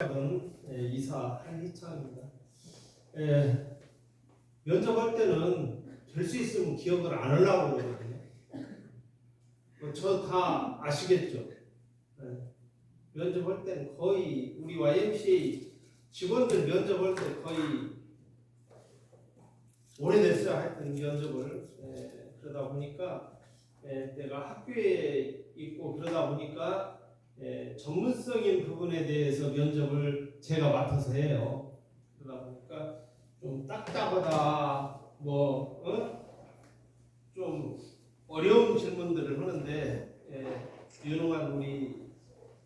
이사 한희창입니다. 면접할 때는 될 수 있으면 기억을 안 하려고 그러거든요. 저 다 아시겠죠? 면접할 때는 거의 우리 YMCA 직원들 면접할 때 거의 오래됐어요. 하여튼 면접을. 그러다 보니까 내가 학교에 있고 그러다 보니까 전문성인 부분에 대해서 면접을 제가 맡아서 해요. 그러다 보니까 좀 딱딱하다, 좀 어려운 질문들을 하는데 유능한 우리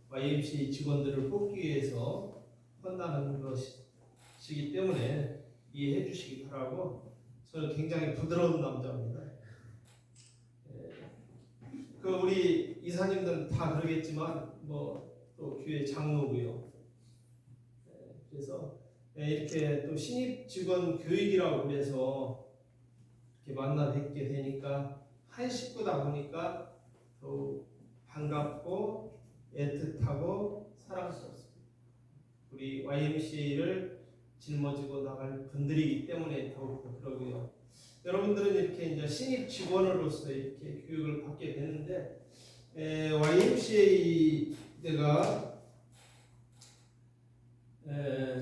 YMCA 직원들을 뽑기 위해서 한다는 것이기 때문에 이해해 주시기 바라고, 저는 굉장히 부드러운 남자입니다. 우리 이사님들은 다 그러겠지만 또 교회 장로고요. 그래서 이렇게 또 신입 직원 교육이라고 그래서 이렇게 만나 뵙게 되니까 한 식구다 보니까 더욱 반갑고 애틋하고 사랑스럽습니다. 우리 YMCA를 짊어지고 나갈 분들이기 때문에 더욱 그러고요. 여러분들은 이렇게 이제 신입 직원으로서 이렇게 교육을 받게 되는데, YMCA 내가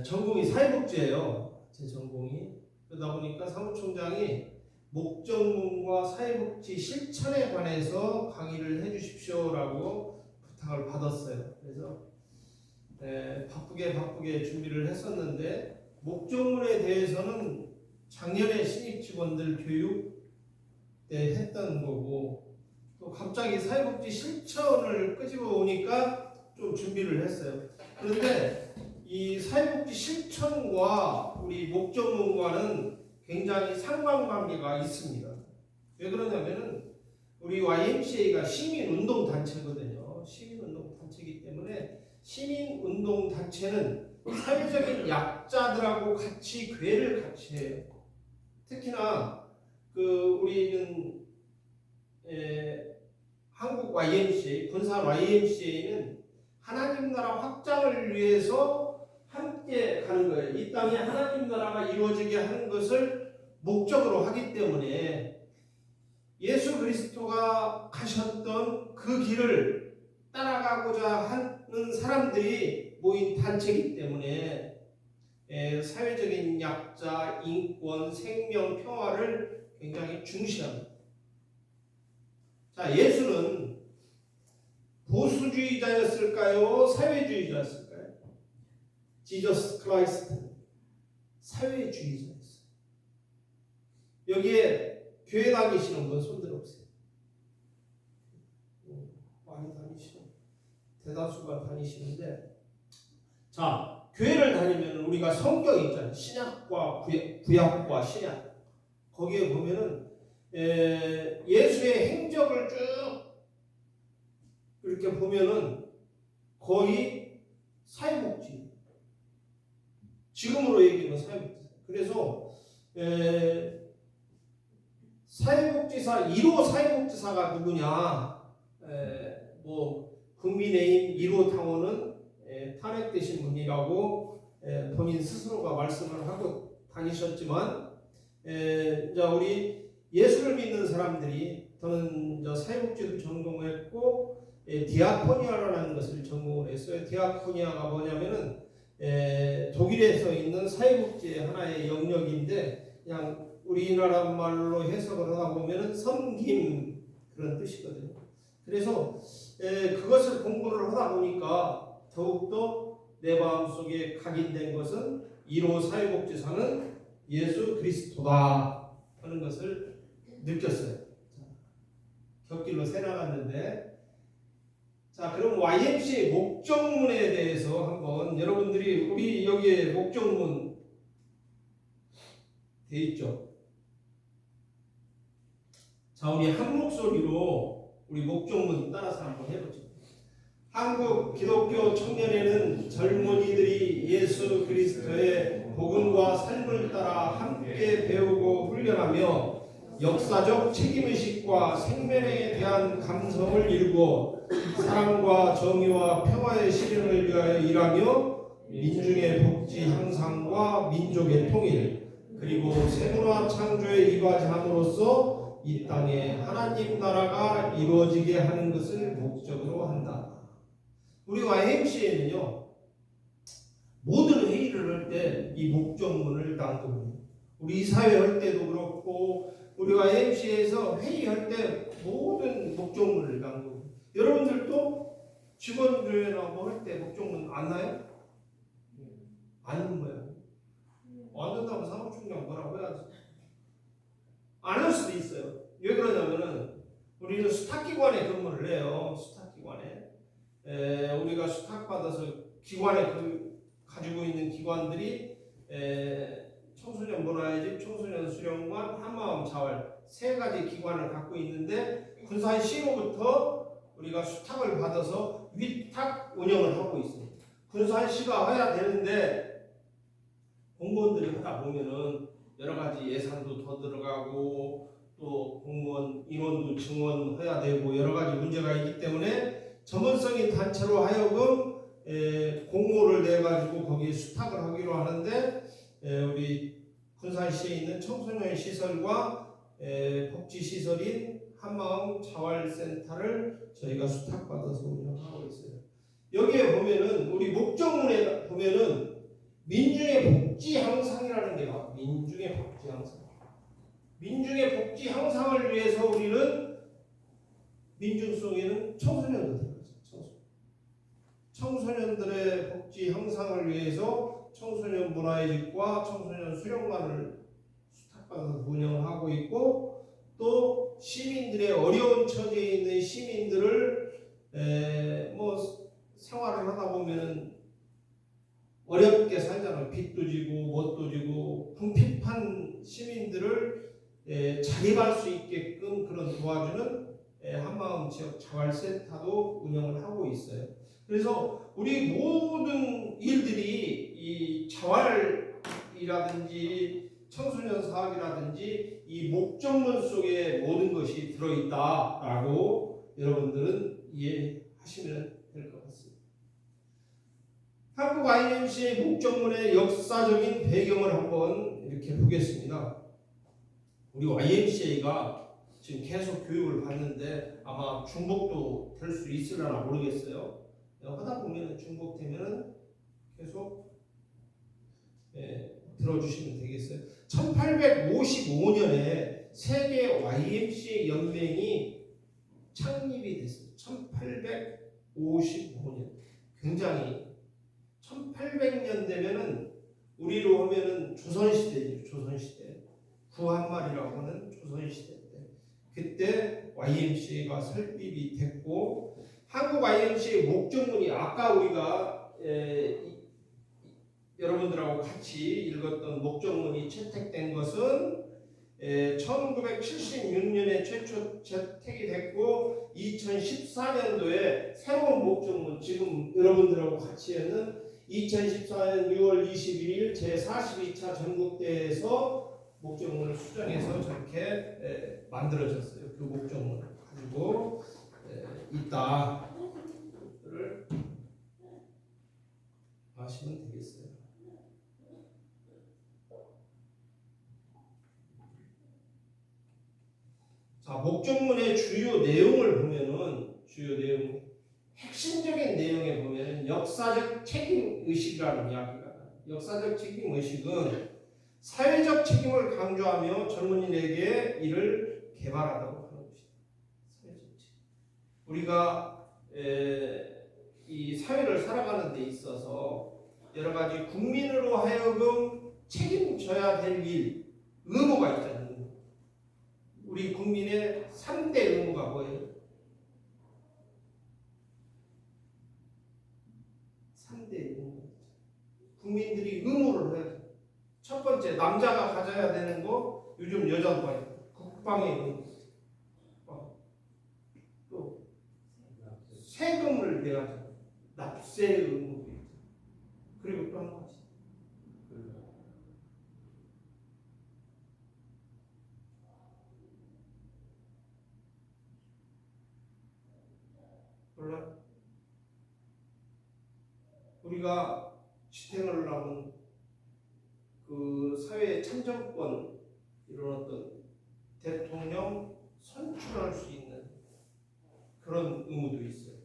전공이 사회복지예요. 제 전공이. 그러다 보니까 사무총장이 목적문과 사회복지 실천에 관해서 강의를 해주십시오라고 부탁을 받았어요. 그래서 바쁘게 준비를 했었는데, 목적문에 대해서는 작년에 신입 직원들 교육 때 했던 거고, 또 갑자기 사회복지 실천을 끄집어 오니까 좀 준비를 했어요. 그런데 이 사회복지 실천과 우리 목적문과는 굉장히 상관관계가 있습니다. 왜 그러냐면은 우리 YMCA가 시민운동단체거든요. 시민운동단체이기 때문에 시민운동단체는 사회적인 약자들하고 같이 교회를 같이 해요. 특히나 우리는 한국 YMCA, 군산 YMCA는 하나님 나라 확장을 위해서 함께 가는 거예요. 이 땅에 하나님 나라가 이루어지게 하는 것을 목적으로 하기 때문에 예수 그리스도가 가셨던 그 길을 따라가고자 하는 사람들이 모인 단체이기 때문에 사회적인 약자, 인권, 생명, 평화를 굉장히 중시합니다. 자, 예수는 보수주의자였을까요? 사회주의자였을까요? 지저스 크라이스트 사회주의자였어요. 여기에 교회 다니시는 분 손들어 보세요. 많이 다니시는, 대다수가 다니시는데, 자, 교회를 다니면 우리가 성경 있잖아요. 신약과 구약과 신약. 거기에 보면은 예수의 행적을 쭉 이렇게 보면은 거의 사회복지. 지금으로 얘기하면 사회복지. 그래서 사회복지사 1호 사회복지사가 누구냐? 국민의힘 1호 당원은 탄핵되신 분이라고 본인 스스로가 말씀을 하고 다니셨지만, 우리 예수를 믿는 사람들이, 저는 사회복지도 전공했고 디아코니아라는 것을 전공을 했어요. 디아코니아가 뭐냐면은 독일에서 있는 사회복지의 하나의 영역인데, 그냥 우리나라 말로 해석을 하다 보면은 섬김, 그런 뜻이거든요. 그래서 그것을 공부를 하다 보니까 더욱더 내 마음속에 각인된 것은 1호 사회복지사는 예수 그리스도다 하는 것을 느꼈어요. 곁길로 새 나갔는데, 자, 그럼 YMCA 목적문에 대해서 한번 여러분들이, 우리 여기에 목적문 돼 있죠? 자, 우리 한 목소리로 우리 목적문 따라서 한번 해보죠. 한국 기독교 청년회는 젊은이들이 예수 그리스도의 복음과 삶을 따라 함께 배우고 훈련하며 역사적 책임의식과 생명에 대한 감성을 이루고 사랑과 정의와 평화의 실현을 위하여 일하며 민중의 복지 향상과 민족의 통일, 그리고 새문화 창조에 이바지함으로써 이 땅에 하나님 나라가 이루어지게 하는 것을 목적으로 한다. 우리 YMCA는요, 모든 회의를 할 때 이 목적문을 낭독해요. 우리 이사회 할 때도 그렇고 우리 YMCA에서 회의할 때 모든 목적문을 낭독해요. 여러분들도 직원들이나 뭐 할 때 목적문 안 나요? 안 넣는 거예요. 안 넣는다고 사무총장 뭐라고 해야지. 안 할 수도 있어요. 왜 그러냐면은 우리는 수탁기관에 근무를 해요. 수탁기관에. 우리가 수탁받아서 기관에 가지고 있는 기관들이 청소년 문화의 집, 청소년 수련관, 한마음 자활 세 가지 기관을 갖고 있는데 군산시로부터 우리가 수탁을 받아서 위탁 운영을 하고 있어요. 군산시가 해야 되는데 공무원들이 하다 보면은 여러 가지 예산도 더 들어가고 또 공무원 인원도 증원해야 되고 여러 가지 문제가 있기 때문에 전문성인 단체로 하여금 공모를 내 가지고 거기에 수탁을 하기로 하는데 우리 군산시에 있는 청소년 시설과 복지 시설인 한마음 자활센터를 저희가 수탁받아서 운영하고 있어요. 여기에 보면은 우리 목적문에 보면은 민중의 복지 향상이라는 게 나와요. 민중의 복지 향상. 민중의 복지 향상을 위해서 우리는 민중 속에는 청소년들 들어가죠. 청소년들의 복지 향상을 위해서 청소년 문화의 집과 청소년 수련관을 수탁받아서 운영하고 있고 또 시민들의 어려운 처지에 있는 시민들을 뭐 생활을 하다 보면은 어렵게 살잖아요. 빚도 지고 뭣도 지고 궁핍한 시민들을 자립할 수 있게끔 그런 도와주는 한마음 지역 자활센터도 운영을 하고 있어요. 그래서 우리 모든 일들이 이 자활이라든지 청소년 사업이라든지 이 목적문 속에 모든 것이 들어있다라고 여러분들은 이해하시면 될 것 같습니다. 한국 YMCA 목적문의 역사적인 배경을 한번 이렇게 보겠습니다. 우리 YMCA가 지금 계속 교육을 받는데 아마 중복도 될 수 있으려나 모르겠어요. 하다 보면 중복되면 계속 들어주시면 되겠어요. 1855년에 세계 YMCA 연맹이 창립이 됐어요. 1855년. 굉장히 1800년 되면은 우리로 하면은 조선시대죠. 조선시대. 구한말이라고 하는 조선시대 때. 그때 YMCA가 설립이 됐고 한국 YMCA 목적문이 아까 우리가 여러분들하고 같이 읽었던 목적문이 채택된 것은 1976년에 최초 채택이 됐고 2014년도에 새로운 목적문 지금 여러분들하고 같이 하는 2014년 6월 21일 제42차 전국대회에서 목적문을 수정해서 저렇게 만들어졌어요. 그 목적문을 가지고 있다를 아시면 되겠어요. 자, 목적문의 주요 내용을 보면은 핵심적인 내용에 보면은 역사적 책임 의식이라는 이야기가 나요. 역사적 책임 의식은 사회적 책임을 강조하며 젊은이에게 이를 개발하다고 하는 것이다. 사회적 책임. 우리가 이 사회를 살아가는 데 있어서 여러 가지 국민으로 하여금 책임져야 될 일, 의무가 있잖아요. 우리 국민의 3대 의무가 뭐예요? 3대 의무. 국민들이 의무를 해야 돼요. 첫 번째, 남자가 가져야 되는 거, 요즘 여자도 봐요. 국방의 의무. 또 세금을 내야 돼요. 납세의 의무도 있죠. 그리고 또 한 가지. 몰라? 우리가 지탱을 하면 그 사회의 참정권 이런 어떤 대통령 선출할 수 있는 그런 의무도 있어요.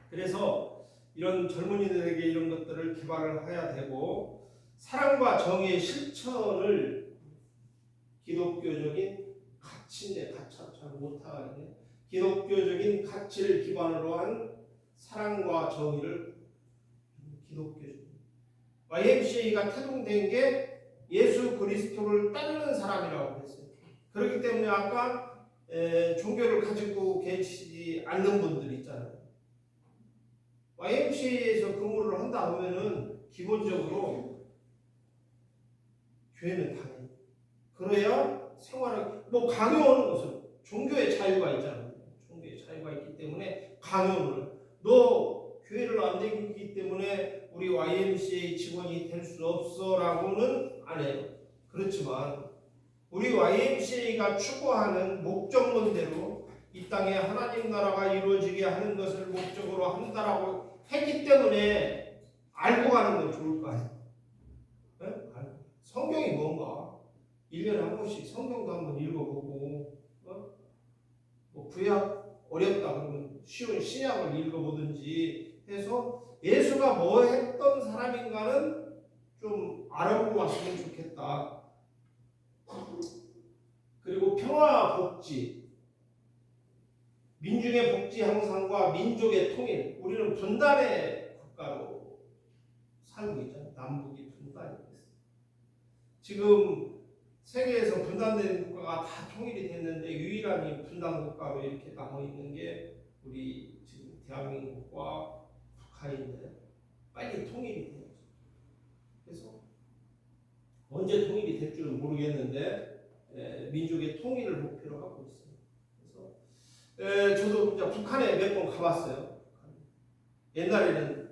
그래서 이런 젊은이들에게 이런 것들을 개발을 해야 되고 사랑과 정의의 실천을 기독교적인 가치인데 가차 잘 못하겠네. 기독교적인 가치를 기반으로 한 사랑과 정의를 기독교적 YMCA가 태동된 게 예수 그리스도를 따르는 사람이라고 했어요. 그렇기 때문에 아까 종교를 가지고 계시지 않는 분들 있잖아요. YMCA에서 근무를 한다 하면은 기본적으로 교회는 당연히 그래야 생활을 뭐 강요하는 것은 종교의 자유가 있잖아요. 종교의 자유가 있기 때문에 강요를 너 교회를 안 다니기 때문에 우리 YMCA 직원이 될 수 없어라고는 안 해요. 그렇지만 우리 YMCA가 추구하는 목적론대로 이 땅에 하나님 나라가 이루어지게 하는 것을 목적으로 한다라고 했기 때문에 알고 가는 건 좋을 거 아니에요. 네? 성경이 뭔가 1년에 한 번씩 성경도 한번 읽어보고 뭐 구약 어렵다 그러면 쉬운 신약을 읽어보든지 해서 예수가 뭐 했던 사람인가는 좀 알아보고 왔으면 좋겠다. 그리고 평화 복지, 민중의 복지 향상과 민족의 통일. 우리는 분단의 국가로 살고 있잖아요. 남북이 분단이 됐어요. 지금 세계에서 분단된 국가가 다 통일이 됐는데 유일한 분단 국가로 이렇게 남아 있는 게 우리 지금 대한민국과 북한인데 빨리 통일이 돼야죠. 그래서 언제 통일이 될 줄은 모르겠는데 민족의 통일을 목표로 하고 있어요. 그래서 저도 이제 북한에 몇 번 가봤어요. 옛날에는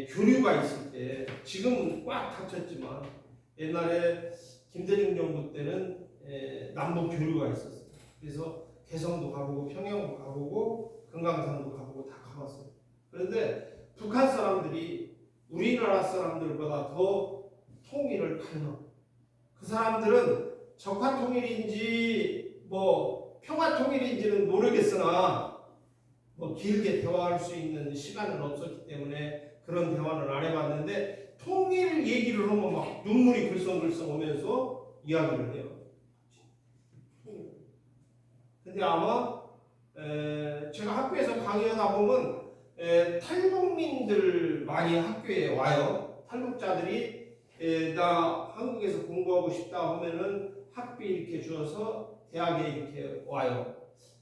교류가 있을 때 지금은 꽉 닫혔지만 옛날에 김대중 정부 때는 남북 교류가 있었어요. 그래서 개성도 가보고 평양도 가보고 금강산도 가보고 다 가봤어요. 그런데 북한 사람들이 우리나라 사람들보다 더 통일을 갈망. 그 사람들은 적화 통일인지 뭐 평화 통일인지는 모르겠으나 뭐 길게 대화할 수 있는 시간은 없었기 때문에 그런 대화는 안 해봤는데 통일 얘기를 하면 막 눈물이 글썽글썽 오면서 이야기를 해요. 근데 아마 제가 학교에서 강의하다 보면 탈북민들 많이 학교에 와요. 탈북자들이 나 한국에서 공부하고 싶다 하면은 학비 이렇게 주어서 대학에 이렇게 와요.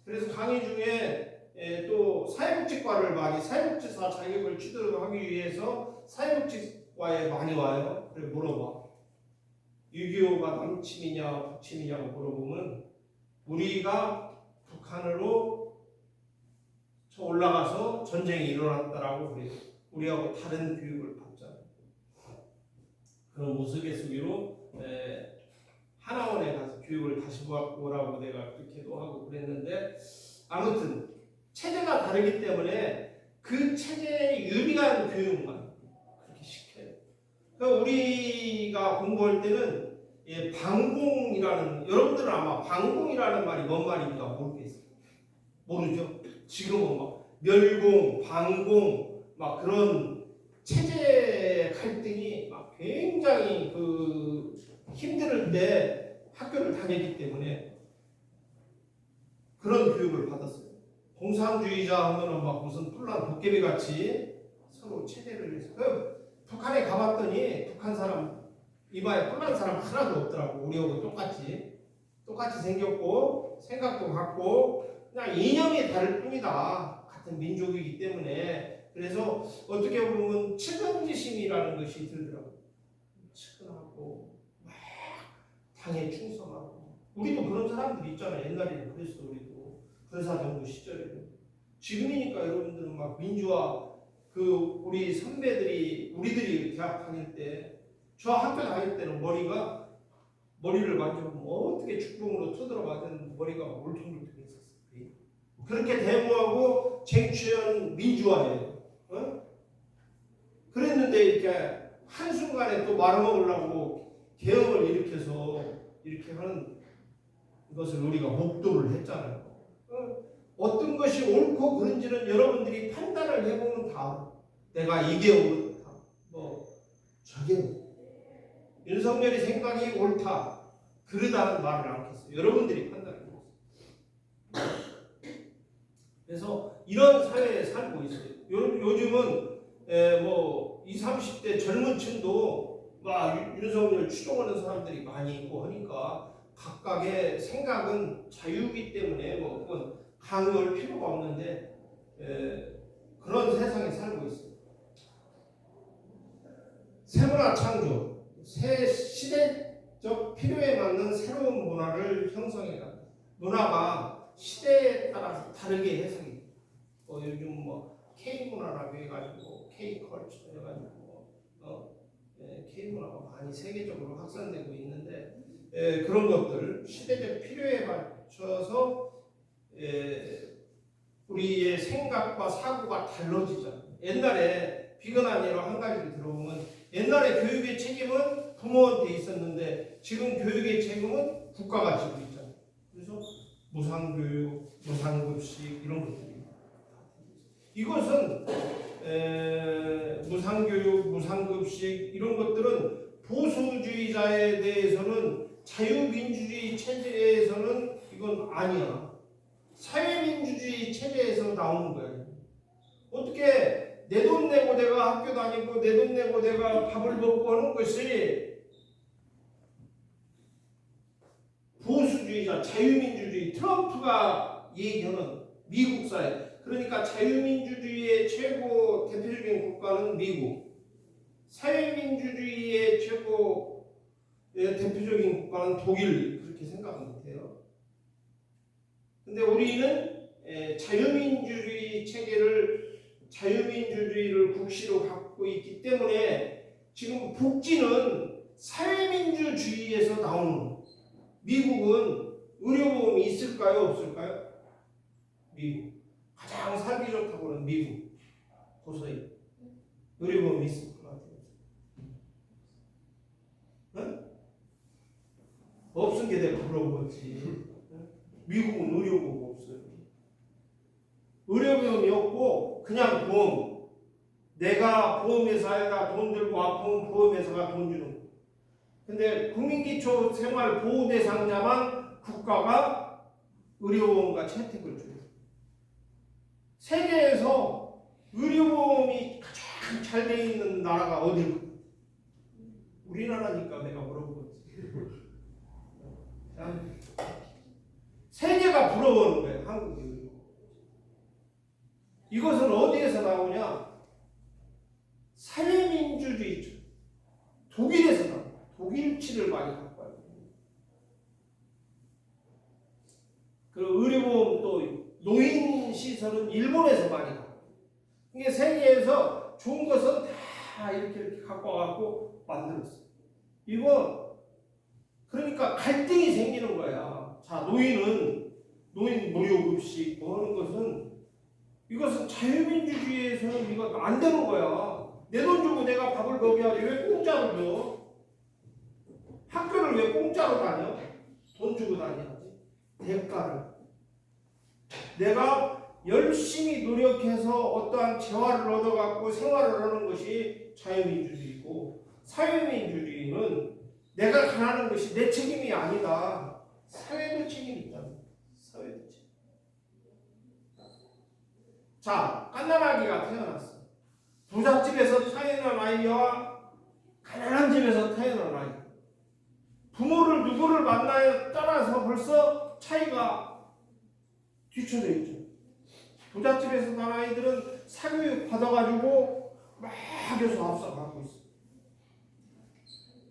그래서 강의 중에 또 사회복지과를 많이 사회복지사 자격을 취득하기 위해서 사회복지과에 많이 와요. 그래 물어봐. 6.25가 남침이냐 북침이냐고 물어보면 우리가 북한으로 올라가서 전쟁이 일어났다라고 그래요. 우리하고 다른 교육을 받잖아요. 그런 우스갯소리로 하나원에 가서 교육을 다시 보라고 내가 그렇게도 하고 그랬는데 아무튼 체제가 다르기 때문에 그 체제에 유리한 교육만 그렇게 시켜요. 그러니까 우리가 공부할 때는 방공이라는 여러분들은 아마 방공이라는 말이 뭔 말인가 모르겠어요. 모르죠? 지금은 막 멸공, 방공 막 그런 체제 갈등이 막 굉장히 그 힘들 때 학교를 다녔기 때문에 그런 교육을 받았어요. 공산주의자 하면은 막 무슨 뿔난 도깨비 같이 서로 체제를 해서 북한에 가봤더니 북한 사람 이마에 뿔난 사람 하나도 없더라고. 우리하고 똑같이 생겼고 생각도 같고 그냥 이념이 다를 뿐이다. 같은 민족이기 때문에 그래서 어떻게 보면 측은지심이라는 것이 들더라고. 측은하고 막 당에 충성하고 우리도 그런 사람들이 있잖아요. 옛날에는 그랬어. 우리도 군사정부 시절에는 지금이니까 여러분들은 막 민주화 그 우리 선배들이 우리들이 대학 다닐 때 저 학교 다닐 때는 머리를 만져보면 어떻게 축봉으로 쳐들어가든 머리가 울퉁불퉁했었어요. 그렇게 대모하고 쟁취한 민주화예요. 그랬는데 이렇게 한순간에 또 말아먹으려고 계엄을 일으켜서 이렇게 하는 것을 우리가 목도를 했잖아요. 어떤 것이 옳고 그른지는 여러분들이 판단을 해보면 다 내가 이게 옳다, 저게 윤석열이 생각이 옳다, 그러다는 말을 않겠어요. 여러분들이 판단을 해보세요. 그래서 이런 사회에 살고 있어요. 요즘은 20, 30대 젊은 층도 막 윤석열 추종하는 사람들이 많이 있고 하니까 각각의 생각은 자유이기 때문에 그건 강요할 필요가 없는데 그런 세상에 살고 있습니다. 새문화 창조, 새 시대적 필요에 맞는 새로운 문화를 형성해갑니다. 문화가 시대에 따라서 다르게 해석이 돼요. 요즘 K 문화라고 해가지고 K-컬처 해가지고 K-문화가 많이 세계적으로 확산되고 있는데 그런 것들 시대적 필요에 맞춰서 우리의 생각과 사고가 달라지잖아요. 옛날에 비근한 예로 한 가지를 들어보면 옛날에 교육의 책임은 부모한테 있었는데 지금 교육의 책임은 국가가 지고 있잖아요. 그래서 무상교육, 무상급식 이런 것들이 이것은 무상교육, 무상급식 이런 것들은 보수주의자에 대해서는 자유민주주의 체제에서는 이건 아니야. 사회민주주의 체제에서 나오는 거예요. 어떻게 내 돈 내고 내가 학교 다니고 내 돈 내고 내가 밥을 먹고 하는 것이 보수주의자, 자유민주주의, 트럼프가 얘기하는 미국 사회. 그러니까 자유민주주의의 최고 대표적인 국가는 미국, 사회민주주의의 최고 대표적인 국가는 독일, 그렇게 생각하면 돼요. 근데 우리는 자유민주주의 체계를, 자유민주주의를 국시로 갖고 있기 때문에 지금 복지는 사회민주주의에서 나오는 거예요. 미국은 의료보험이 있을까요? 없을까요? 미국. 가장 살기 좋다고는 미국. 고서히. 의료보험이 있을 것 같아요. 네? 없은 게 내가 물어보지. 미국은 의료보험 없어요. 의료보험이 없고 그냥 보험. 내가 보험회사에다 돈 들고 아프면 보험회사가 돈 주는 거예요. 근데 국민기초 생활 보호 대상자만 국가가 의료보험과 혜택을 줘요. 세계에서 의료보험이 가장 잘 돼 있는 나라가 어딜까? 우리나라니까 내가 물어보지. 세계가 부러워하는 거예요, 한국이. 이것은 어디에서 나오냐? 사회민주주의. 독일에서 나와요. 독일치를 많이 갖고 와요. 그리고 의료보험 또 노인시설은 일본에서 많이 갖고 와요. 이게 세계에서 좋은 것은 다 이렇게 갖고 와갖고 만들었어요. 이거 그러니까 갈등이 생기는 거야. 자, 노인 무료급식 하는 것은 이것은 자유민주주의에서는 이거 안 되는 거야. 내 돈 주고 내가 밥을 먹여야지 왜 공짜로 줘? 학교를 왜 공짜로 다녀? 돈 주고 다녀야지. 대가를. 내가 열심히 노력해서 어떠한 재화를 얻어갖고 생활을 하는 것이 자유민주주의고, 사회민주주의는 내가 가하는 것이 내 책임이 아니다. 사회도 책임이 있다. 사회도 책임. 자, 갓난아기가 태어났어. 부잣집에서 태어난 아이와 가난한 집에서 태어난 아이. 부모를 누구를 만나에 따라서 벌써 차이가 뒤쳐져 있죠. 부잣집에서 난 아이들은 사교육 받아가지고 막 해서 앞서가고 있어.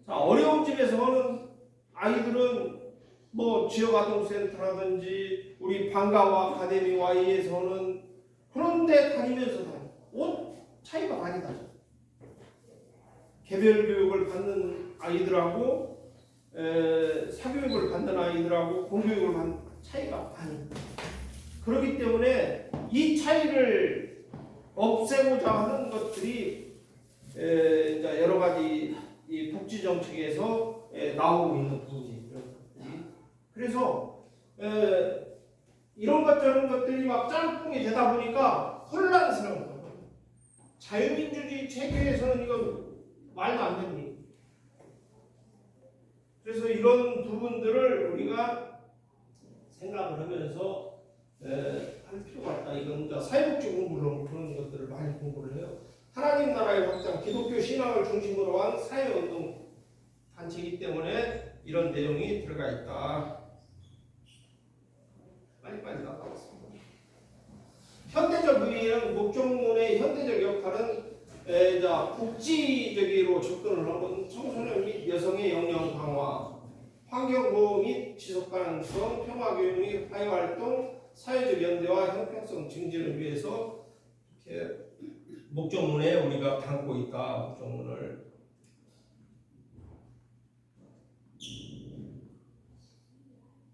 자, 어려운 집에서는 아이들은 지역아동센터라든지 우리 방과후 아카데미 Y에서는 그런데 다니면서 옷 차이가 많이 나죠. 개별 교육을 받는 아이들하고 사교육을 받는 아이들하고 공교육을 받는 차이가 많이 나요. 그렇기 때문에 이 차이를 없애고자 하는 것들이 이제 여러 가지 이 복지 정책에서 나오고 있는 부분이 그래서 이런 것 저런 것들이 막 짬뽕이 되다 보니까 혼란스러운 거예요. 자유민주주의 체계에서는 이건 말도 안 되는 얘기. 그래서 이런 부분들을 우리가 생각을 하면서 할 필요가 있다. 이건 사회복지 공부로 그런 것들을 많이 공부를 해요. 하나님 나라의 확장, 기독교 신앙을 중심으로 한 사회운동 단체이기 때문에 이런 내용이 들어가 있다. 빨리빨리 나가겠습니다. 현대적 의의는 목적문의 현대적 역할은 복지적으로 접근을 하고 청소년 및 여성의 역량 강화, 환경보호 및 지속가능성, 평화교육 및 화해활동, 사회적 연대와 형평성 증진을 위해서 이렇게 목적문에 우리가 담고 있다. 목적문을.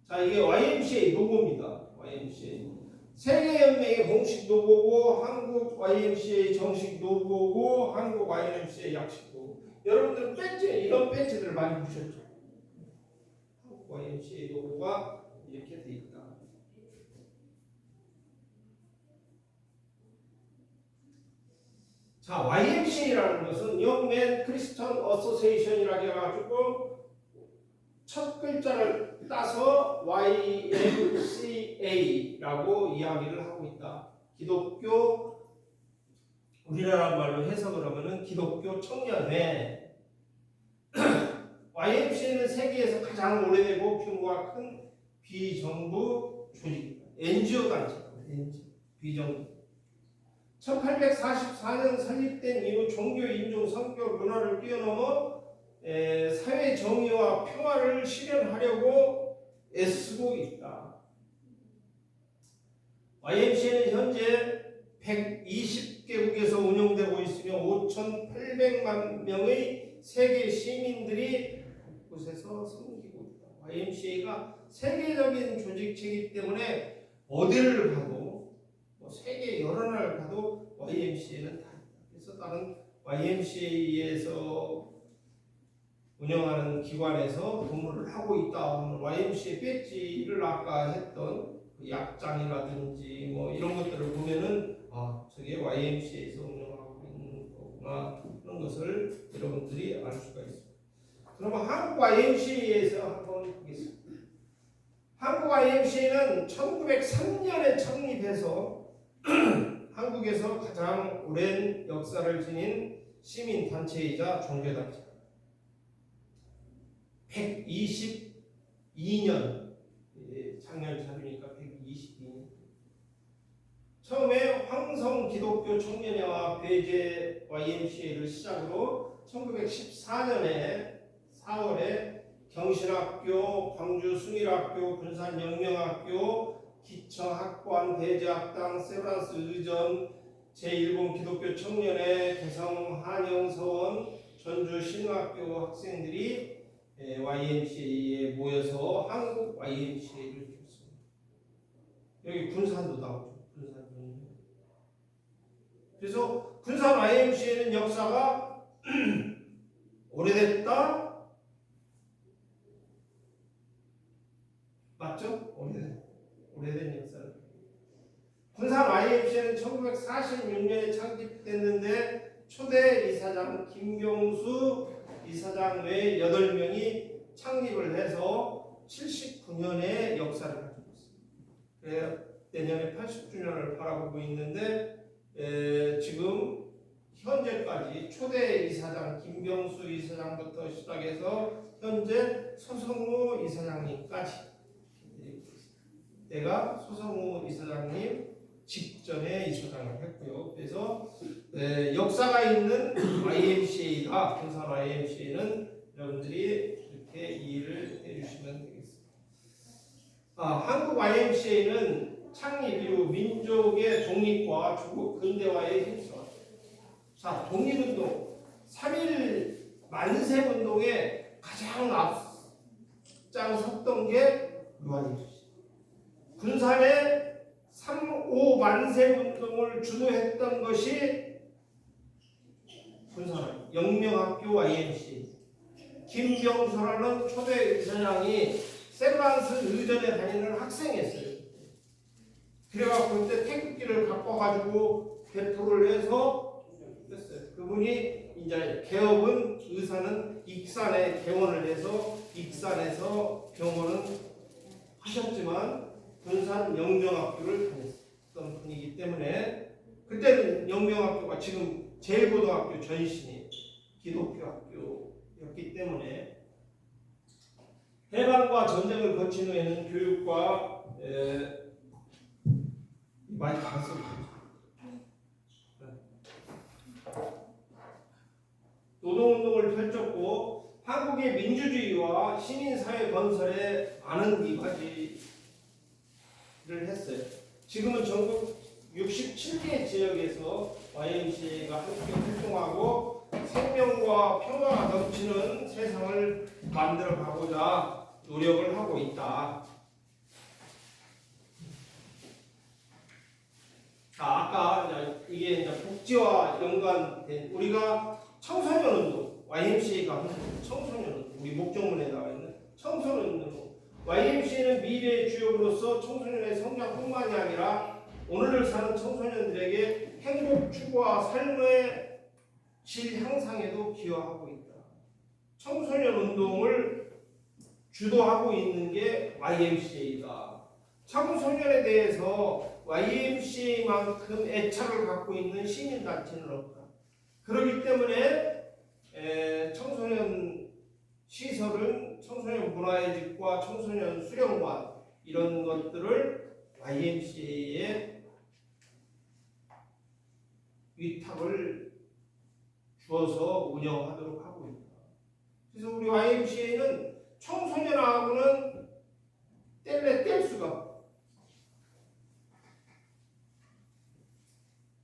자, 이게 YMCA 로고입니다. YMCA. 세계연맹의 공식 로고고, 한국 YMCA 정식 로고고, 한국 YMCA 약식 로고. 여러분들 배지, 이런 배지들 많이 보셨죠? 한국 YMCA 로고가 이렇게 돼 있다. 자, YMCA라는 것은 Young Men Christian Association이라고 해가지고 첫 글자를 따서 YMCA라고 이야기를 하고 있다. 기독교, 우리나라 말로 해석을 하면은 기독교 청년회. YMCA는 세계에서 가장 오래되고 규모가 큰 비정부 조직입니다. NGO 단체입니다. 비정부. 1844년 설립된 이후 종교, 인종, 성격, 문화를 뛰어넘어 사회 정의와 평화를 실현하려고 애쓰고 있다. YMCA는 현재 120개국에서 운영되고 있으며 5,800만 명의 세계 시민들이 곳곳에서 섬기고 있다. YMCA가 세계적인 조직체이기 때문에 어디를 가도 세계 여러 나라를 가도 YMCA는 다 있다. 그래서 다른 YMCA에서 운영하는 기관에서 근무를 하고 있다. YMCA 배지를 아까 했던 그 약장이라든지 뭐 이런 것들을 보면은 저게 YMCA에서 운영하고 있는 거구나. 그런 것을 여러분들이 알 수가 있습니다. 그러면 한국 YMCA에서 한번 보겠습니다. 한국 YMCA는 1903년에 창립해서 한국에서 가장 오랜 역사를 지닌 시민단체이자 종교단체. 122년, 작년 자료니까 122년. 처음에 황성 기독교 청년회와 배제 YMCA를 시작으로 1914년에 4월에 경신학교, 광주 숭일학교, 군산 영명학교, 기청학관, 대제학당, 세브란스 의전, 제1본 기독교 청년회, 개성 한영서원, 전주 신학교 학생들이 YMCA에 모여서 한국 YMCA를 줬습니다. 여기 군산도 나오죠. 군산도. 그래서 군산 YMCA는 역사가 오래됐다. 맞죠? 오래된 역사를. 군산 YMCA는 1946년에 창립됐는데 초대 이사장 김경수 이사장 외 8명이 창립을 해서 79년의 역사를 가지고 있습니다. 내년에 80주년을 바라보고 있는데 지금 현재까지 초대 이사장 김경수 이사장부터 시작해서 현재 소성우 이사장님까지 내가 소성우 이사장님 직전에 이사장을 했고요. 그래서 역사가 있는 YMCA가 군산 YMCA는 여러분들이 이렇게 이해를 해주시면 되겠습니다. 한국 YMCA는 창립 이후 민족의 독립과 조국 근대화에 힘써왔습니다. 자, 독립운동 3.1 만세운동에 가장 앞장섰던 게 YMCA. 군산의 3.5 만세운동을 주도했던 것이 군사는 영명학교 YMC, 김병수라는 초대 의사장이 세브란스 의전에 다니는 학생이었어요. 그래갖고 그때 태극기를 갖고 가지고 배포를 해서 했어요. 그분이 이제 개업은 의사는 익산에 개원을 해서 익산에서 병원은 하셨지만 군산 영명학교를 다녔던 분이기 때문에 그때는 영명학교가 지금 제일고등학교 전신이 기독교 학교였기 때문에 해방과 전쟁을 거친 후에는 교육과 많이 바꿨습니다. 노동운동을 펼쳤고 한국의 민주주의와 시민사회 건설에 많은 이바지를 했어요. 지금은 전국 67개 지역에서 YMCA가 함께 활동하고 생명과 평화가 넘치는 세상을 만들어가고자 노력을 하고 있다. 아까 이게 이제 복지와 연관된 우리가 청소년 운동, YMCA가 하는 청소년 운동, 우리 목적문에 나와 있는 청소년 운동. YMCA는 미래의 주역으로서 청소년의 성장뿐만이 아니라 오늘을 사는 청소년들에게 행복 추구와 삶의 질 향상에도 기여하고 있다. 청소년 운동을 주도하고 있는 게 YMCA다. 청소년에 대해서 YMCA만큼 애착을 갖고 있는 시민단체는 없다. 그렇기 때문에 청소년 시설은 청소년 문화예직과 청소년 수련관 이런 것들을 YMCA에 위탁을 주어서 운영하도록 하고 있다. 그래서 우리 YMCA는 청소년하고는 뗄 수가.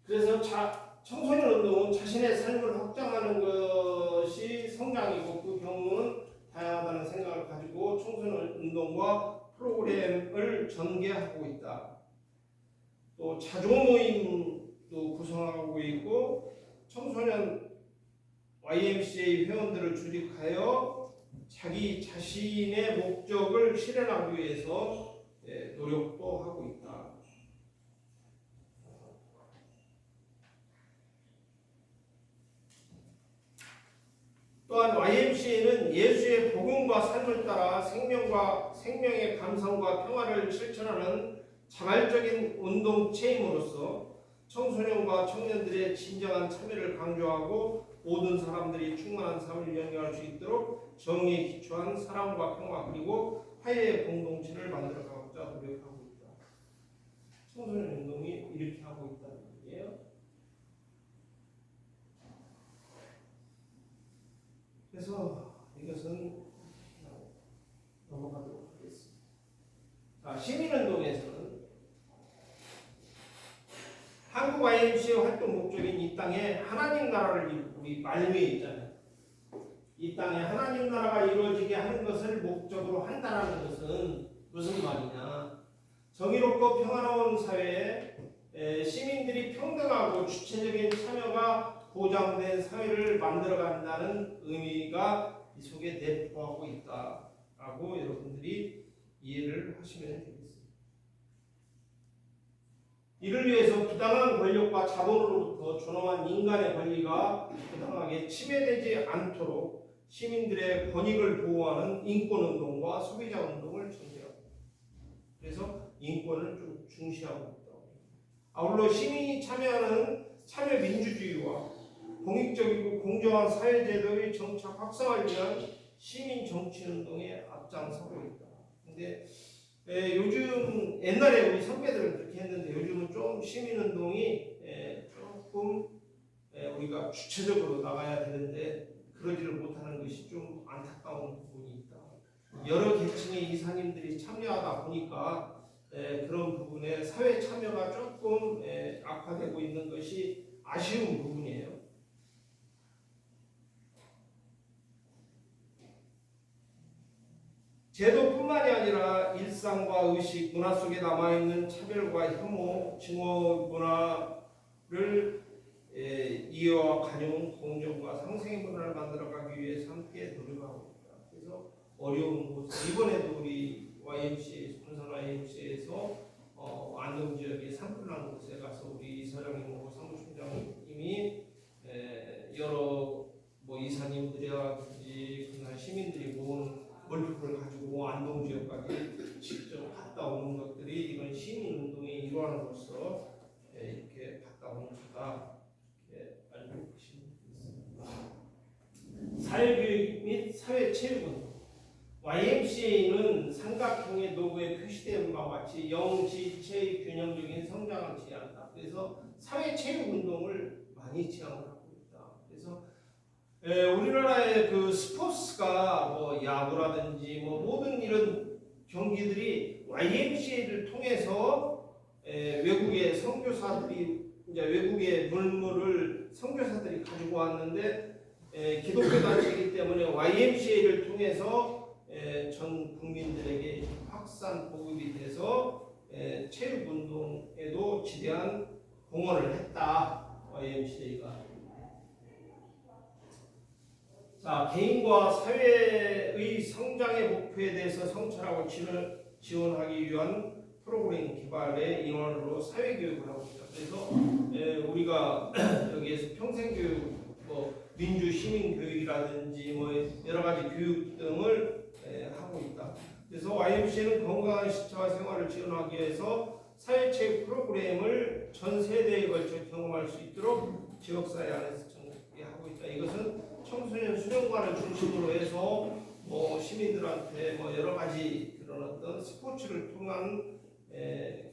그래서 청소년 운동은 자신의 삶을 확장하는 것이 성장이고 그 경우는 다양하다는 생각을 가지고 청소년 운동과 프로그램을 전개하고 있다. 또 자조 모임도 구성하고 있고 청소년 YMCA 회원들을 조직하여 자기 자신의 목적을 실현하기 위해서 노력도 하고 있다. 또한 YMCA는 예수의 복음과 삶을 따라 생명의 감성과 평화를 실천하는 자발적인 운동체임으로써 청소년과 청년들의 진정한 참여를 강조하고 모든 사람들이 충만한 삶을 영위할 수 있도록 정의에 기초한 사랑과 평화 그리고 화해의 공동체를 만들어가고자 노력하고 있다. 청소년 운동이 이렇게 하고 있다는 얘기예요. 그래서 이것은 넘어가도록 하겠습니다. 시민운동에서는 한국 YMCA 활동 목적인 이 땅에 하나님 나라를 우리 말미에 있잖아요. 이 땅에 하나님 나라가 이루어지게 하는 것을 목적으로 한다는 것은 무슨 말이냐? 정의롭고 평화로운 사회에 시민들이 평등하고 주체적인 참여가 보장된 사회를 만들어간다는 의미가 이 속에 내포하고 있다라고 여러분들이 이해를 하시면 되겠습니다. 이를 위해서 부당한 권력과 자본으로부터 존엄한 인간의 권리가 부당하게 침해되지 않도록 시민들의 권익을 보호하는 인권운동과 소비자운동을 전개합니다. 그래서 인권을 좀 중시하고 있다. 아울러 시민이 참여하는 참여민주주의와 공익적이고 공정한 사회제도의 정착 확산을 위한 시민정치운동에 앞장서고 있다. 근데 요즘 옛날에 우리 선배들은 그렇게 했는데 요즘은 좀 시민운동이 조금 우리가 주체적으로 나가야 되는데 그러지를 못하는 것이 좀 안타까운 부분이 있다. 여러 계층의 이사님들이 참여하다 보니까 그런 부분에 사회 참여가 조금 악화되고 있는 것이 아쉬운 부분이에요. 제도뿐만이 아니라 일상과 의식, 문화 속에 남아있는 차별과 혐오, 증오 문화를 이해와 가정, 공정과 상생의 문화를 만들어가기 위해서 함께 노력하고 있다. 그래서 어려운 곳 이번에도 우리 YMCA 군산 YMCA에서 안동 지역의 산불난 곳에 가서 우리 이사장님하고 사무총장님이 여러 이사님들이라든지 군산 시민들이 모은 멀티플을 가지고 안동 지역까지 직접 갔다 오는 것들이 이번 시민 운동의 일환으로서 이렇게 갔다 오는 거다. 이렇게 알고 계시면 되겠습니다. 사회교육 및 사회체육운동. YMCA는 삼각형의 로고에 표시된 바와 같이 영지체의 균형적인 성장을 지향한다. 그래서 사회체육운동을 많이 지향을 하고 있다. 그래서 우리나라의 그 스포츠가 야구라든지 모든 이런 경기들이 YMCA를 통해서 외국의 선교사들이 이제 외국의 물물을 선교사들이 가지고 왔는데 기독교 단체이기 때문에 YMCA를 통해서 전 국민들에게 확산 보급이 돼서 체육 운동에도 지대한 공헌을 했다. YMCA가. 자, 개인과 사회의 성장의 목표에 대해서 성찰하고 지원하기 위한 프로그램 개발의 일환으로 사회교육을 하고 있다. 그래서 우리가 여기에서 평생교육, 민주 시민교육이라든지 여러 가지 교육 등을 하고 있다. 그래서 YMCA는 건강한 식사와 생활을 지원하기 위해서 사회체육 프로그램을 전 세대에 걸쳐 경험할 수 있도록 지역사회 안에서 하고 있다. 이것은 청소년 수련관을 중심으로 해서 시민들한테 여러 가지 그런 어떤 스포츠를 통한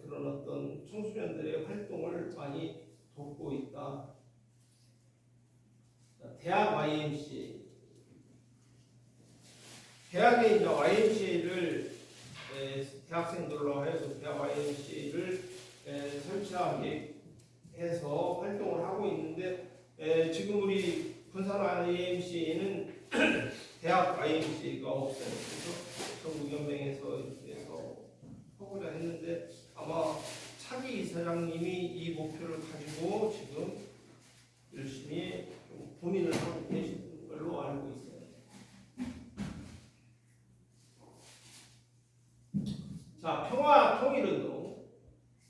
그런 어떤 청소년들의 활동을 많이 돕고 있다. 대학 YMCA. 대학에 이제 YMCA를 대학생들로 하여서 대학 YMCA를 설치하게 해서 활동을 하고 있는데 지금 우리 군산 YMCA는 대학 YMCA가 없어요. 그래서 전국연맹에서 이렇게 해서 하고자 했는데 아마 차기 이사장님이 이 목표를 가지고 지금 열심히 좀 고민을 하고 계신 걸로 알고 있어요. 자, 평화 통일운동.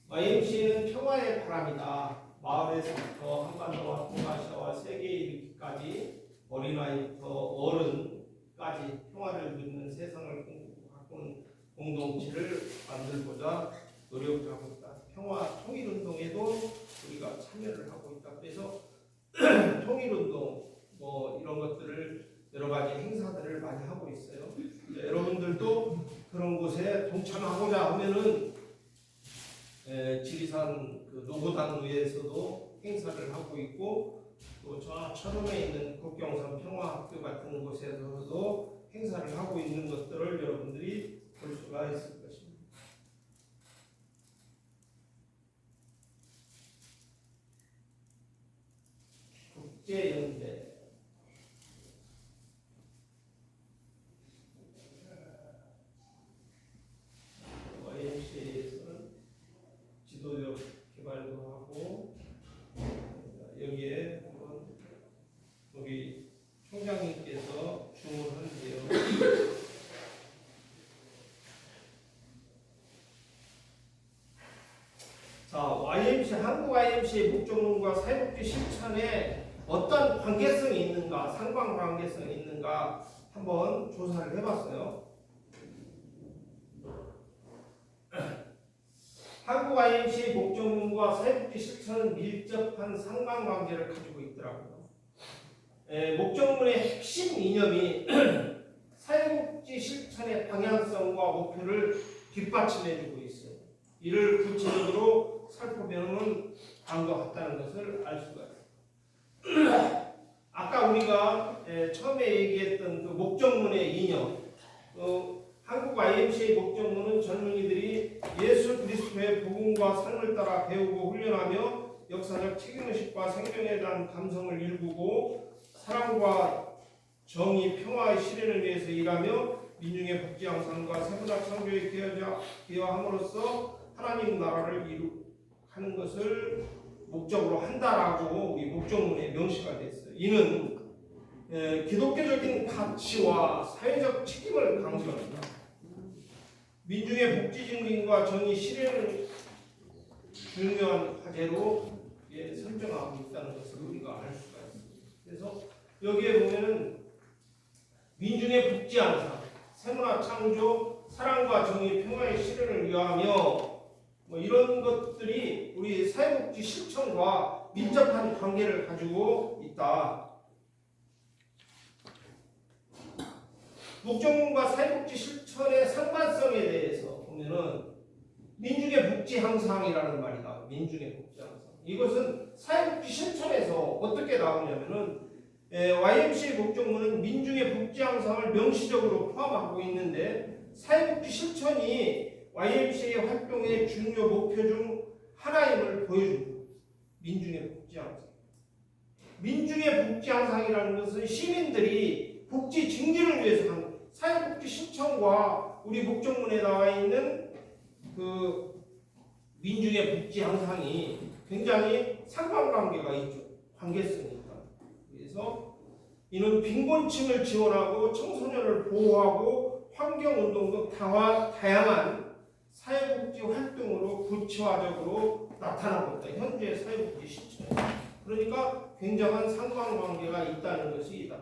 YMCA는 평화의 바람이다. 마을에서부터 한반도와 동아시아와 세계에 이르기까지 어린아이부터 어른까지 평화를 누리는 세상을 가꾸는 공동체를 만들고자 노력하고 있다. 평화 통일운동에도 우리가 참여를 하고 있다. 그래서 통일운동 이런 것들을 여러 가지 행사들을 많이 하고 있어요. 여러분들도 그런 곳에 동참하고자 하면은 지리산 그 노고단위에서도 행사를 하고 있고 또 저 철원에 있는 국경선 평화학교 같은 곳에서도 행사를 하고 있는 것들을 여러분들이 볼 수가 있을 것입니다. 국제연대. YMCA에서는 지도력 개발도 하고 여기에 한번 우리 총장님께서 주문한대요. 자, YMCA, 한국 YMCA 목적론과 사회복지 실천에 어떤 관계성이 있는가, 상관 관계성이 있는가 한번 조사를 해봤어요. 한국 YMCA 목적론과 사회복지 실천은 밀접한 상관관계를 가지고 있더라고요. 목적론의 핵심 이념이 사회복지 실천의 방향성과 목표를 뒷받침해주고 있어요. 이를 구체적으로 살펴보면 다음과 같다는 것을 알 수가 있어요. 아까 우리가 처음에 얘기했던 그 목적문의 이념, 한국 YMCA 목적문은 젊은이들이 예수 그리스도의 복음과 삶을 따라 배우고 훈련하며 역사적 책임의식과 생명에 대한 감성을 일구고 사랑과 정의, 평화의 실현을 위해서 일하며 민중의 복지 향상과 세분화 창조에 기여함으로써 하나님 나라를 이룩하는 것을 목적으로 한다라고 우리 목적문에 명시가 됐어요. 이는 기독교적인 가치와 사회적 책임을 강조합니다. 민중의 복지 증진과 정의 실현을 중요한 과제로 설정하고 있다는 것을 우리가 알 수가 있습니다. 그래서 여기에 보면은 민중의 복지 향상, 세문화 창조, 사랑과 정의, 평화의 실현을 위하며 이런 것들이 우리 사회복지 실천과 밀접한 관계를 가지고 있다. 목적문과 사회복지 실천의 상관성에 대해서 보면은 민중의 복지 향상이라는 말이 나와요. 민중의 복지 향상. 이것은 사회복지 실천에서 어떻게 나오냐면은 YMCA 목적문은 민중의 복지 향상을 명시적으로 포함하고 있는데 사회복지 실천이 YMCA 활동의 중요 목표 중 하나임을 보여줍니다. 민중의 복지 향상. 민중의 복지 향상이라는 것은 시민들이 복지 증진을 위해서 하는 사회복지 실천과 우리 목적문에 나와 있는 그 민중의 복지 향상이 굉장히 상관관계가 있죠. 관계성이 있다. 그래서 이는 빈곤층을 지원하고 청소년을 보호하고 환경운동 등 다양한 사회복지 활동으로 구체화적으로 나타나고 있다. 현재 사회복지 실천. 그러니까 굉장한 상관관계가 있다는 것이다.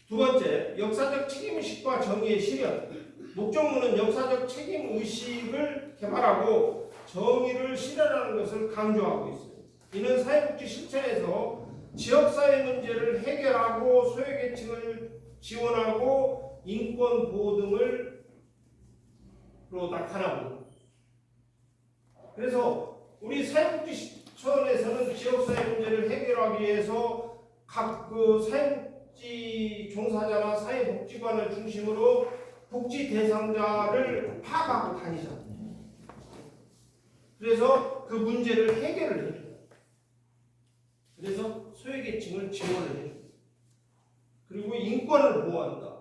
두 번째, 역사적 책임의식과 정의의 실현. 목적문은 역사적 책임의식을 개발하고 정의를 실현하는 것을 강조하고 있어요. 이는 사회복지 실천에서 지역사회 문제를 해결하고 소외계층을 지원하고 인권 보호 등으로 나타나고, 그래서 우리 사회복지 실천에서는 지역사회 문제를 해결하기 위해서 각 사회복지 종사자나 사회복지관을 중심으로 복지 대상자를 파악하고 다니잖아요. 그래서 그 문제를 해결을 해줘요. 그래서 소외계층을 지원을 해줘요. 그리고 인권을 보호한다.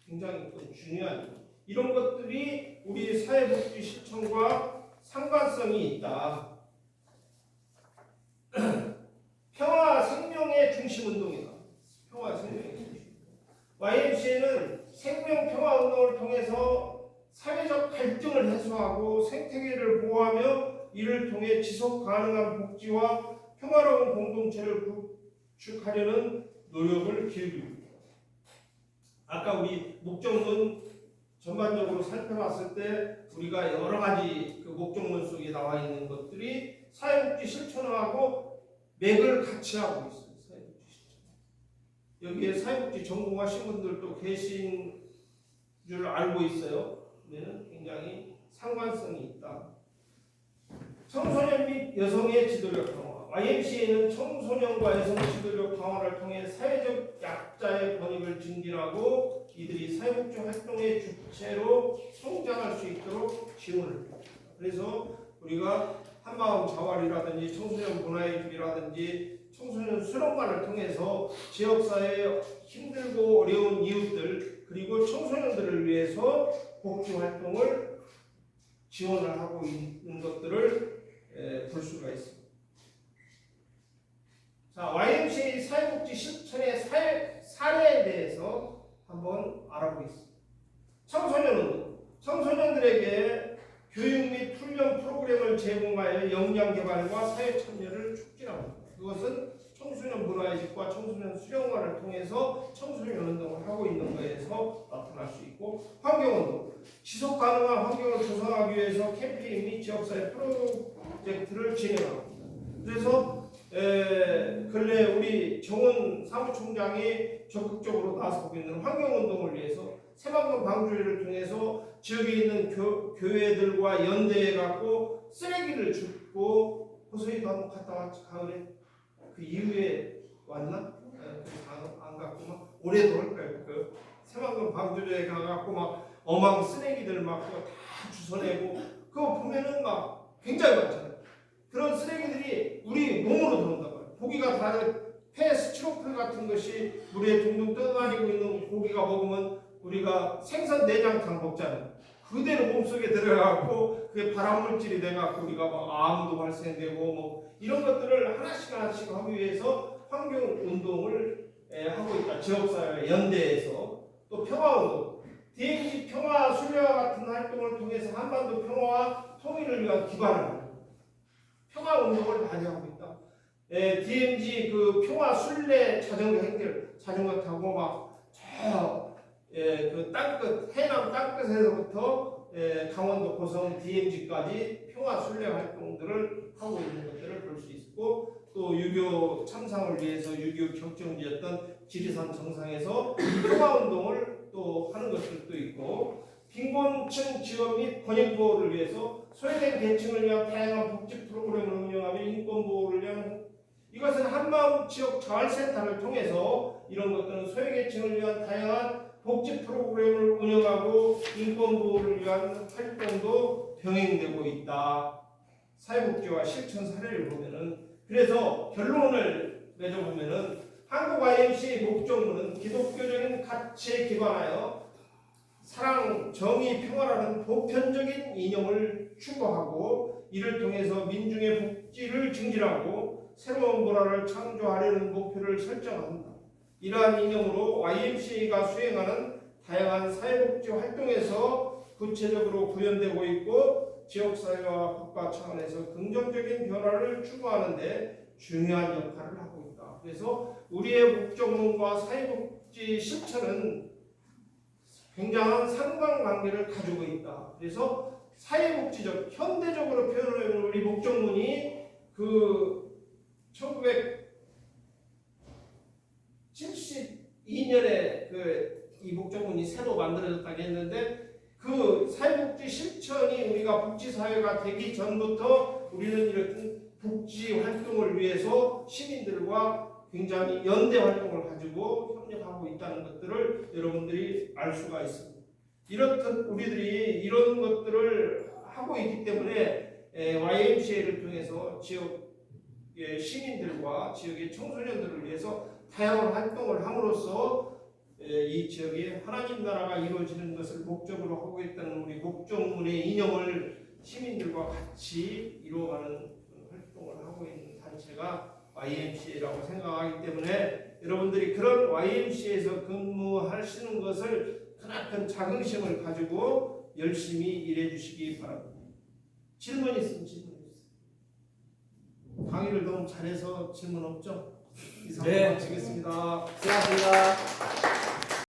굉장히 중요한 이런 것들이 우리 사회복지 실천과 상관성이 있다. 평화 생명의 중심운동이다. 평화 생명의 중심. YMCA는 생명 평화 운동을 통해서 사회적 갈등을 해소하고 생태계를 보호하며 이를 통해 지속 가능한 복지와 평화로운 공동체를 구축하려는 노력을 기울입니다. 아까 우리 목적문 전반적으로 살펴봤을 때 우리가 여러 가지 그 목적문 속에 나와 있는 것들이 사회복지 실천하고 맥을 같이 하고 있어요. 사회복지 실천. 여기에 사회복지 전공하신 분들도 계신 줄 알고 있어요. 그러면 굉장히 상관성이 있다. 청소년 및 여성의 지도력 강화. YMCA는 청소년과 여성 지도력 강화를 통해 사회적 약자의 권익을 증진하고 이들이 사회복지 활동의 주체로 성장할 수 있도록 지원을 합니다. 그래서 우리가 한마음 자활이라든지 청소년 문화의 집이라든지 청소년 수련관을 통해서 지역사회의 힘들고 어려운 이웃들 그리고 청소년들을 위해서 복지 활동을 지원을 하고 있는 것들을 볼 수가 있습니다. 자, YMCA 사회복지 실천의 사례에 대해서 한번 알아보겠습니다. 청소년운동. 청소년들에게 교육 및 훈련 프로그램을 제공하여 역량 개발과 사회 참여를 촉진합니다. 그것은 청소년 문화의 집과 청소년 수련관을 통해서 청소년 운동을 하고 있는 것에서 나타날 수 있고, 환경운동. 지속 가능한 환경을 조성하기 위해서 캠페인 및 지역사회 프로젝트를 진행합니다. 그래서 근래 우리 정원 사무총장이 적극적으로 나서고 있는 환경운동을 위해서 새만금 방주회를 통해서 지역에 있는 교회들과 연대해 갖고 쓰레기를 줍고 호수에도 한번 갔다 왔지. 가을에 그 이후에 왔나? 안 갔고 막 올해도 할까요? 그 새만금 방주회에 가갖고 막 어망 쓰레기들 막 다 주워내고 그거 보면은 막 굉장히 많잖아요. 그런 쓰레기들이 우리 몸으로 들어온단 말이에요. 고기가 다른 폐 스티로폼 같은 것이 물에 둥둥 떠다니고 있는 고기가 먹으면 우리가 생선 내장탕 먹잖아요. 그대로 몸속에 들어가고 그게 발암물질이 돼갖고 우리가 막 암도 발생되고 뭐 이런 것들을 하나씩 하기 위해서 환경운동을 하고 있다. 지역사회 연대에서 또 평화운동, DMZ 평화순례와 같은 활동을 통해서 한반도 평화와 통일을 위한 기반을 평화운동을 많이 하고 있다. DMZ 그 평화순례 자전거 행길 자전거 타고 막저그 땅끝 해남 땅끝에서부터 강원도 고성 DMZ까지 평화순례 활동들을 하고 있는 것들을 볼 수 있고 또 6.25 참상을 위해서 6.25 격정지였던 지리산 정상에서 평화운동을 또 하는 것들도 있고 빈곤층 지원 및 권익보호를 위해서 소외된 계층을 위한 다양한 복지 프로그램을 운영하며 인권보호를 위한 이것은 한마음 지역 자활센터를 통해서 이런 것들은 소외계층을 위한 다양한 복지 프로그램을 운영하고 인권보호를 위한 활동도 병행되고 있다. 사회복지와 실천 사례를 보면은 그래서 결론을 맺어보면은 한국 IMC의 목적문은 기독교적인 가치에 기반하여 사랑, 정의, 평화라는 보편적인 이념을 추구하고 이를 통해서 민중의 복지를 증진하고 새로운 문화를 창조하려는 목표를 설정한다. 이러한 이념으로 YMCA가 수행하는 다양한 사회복지 활동에서 구체적으로 구현되고 있고 지역사회와 국가 차원에서 긍정적인 변화를 추구하는 데 중요한 역할을 하고 있다. 그래서 우리의 목적문과 사회복지 실천은 굉장한 상관관계를 가지고 있다. 그래서 사회복지적, 현대적으로 표현하면 우리 목적문이 그 1972년에 이 목적문이 새로 만들어졌다고 했는데 그 사회복지 실천이 우리가 복지사회가 되기 전부터 우리는 이렇게 복지 활동을 위해서 시민들과 굉장히 연대 활동을 가지고 협력하고 있다는 것들을 여러분들이 알 수가 있습니다. 이렇듯 우리들이 이런 것들을 하고 있기 때문에 YMCA를 통해서 지역의 시민들과 지역의 청소년들을 위해서 다양한 활동을 함으로써 이 지역에 하나님 나라가 이루어지는 것을 목적으로 하고 있다는 우리 목적문의 이념을 시민들과 같이 이루어가는 활동을 하고 있는 단체가 YMCA라고 생각하기 때문에 여러분들이 그런 YMCA에서 근무하시는 것을 크나큰 자긍심을 가지고 열심히 일해 주시기 바랍니다. 질문 있으면 질문 주세요. 강의를 너무 잘해서 질문 없죠? 이상 마치겠습니다. 수고하셨습니다.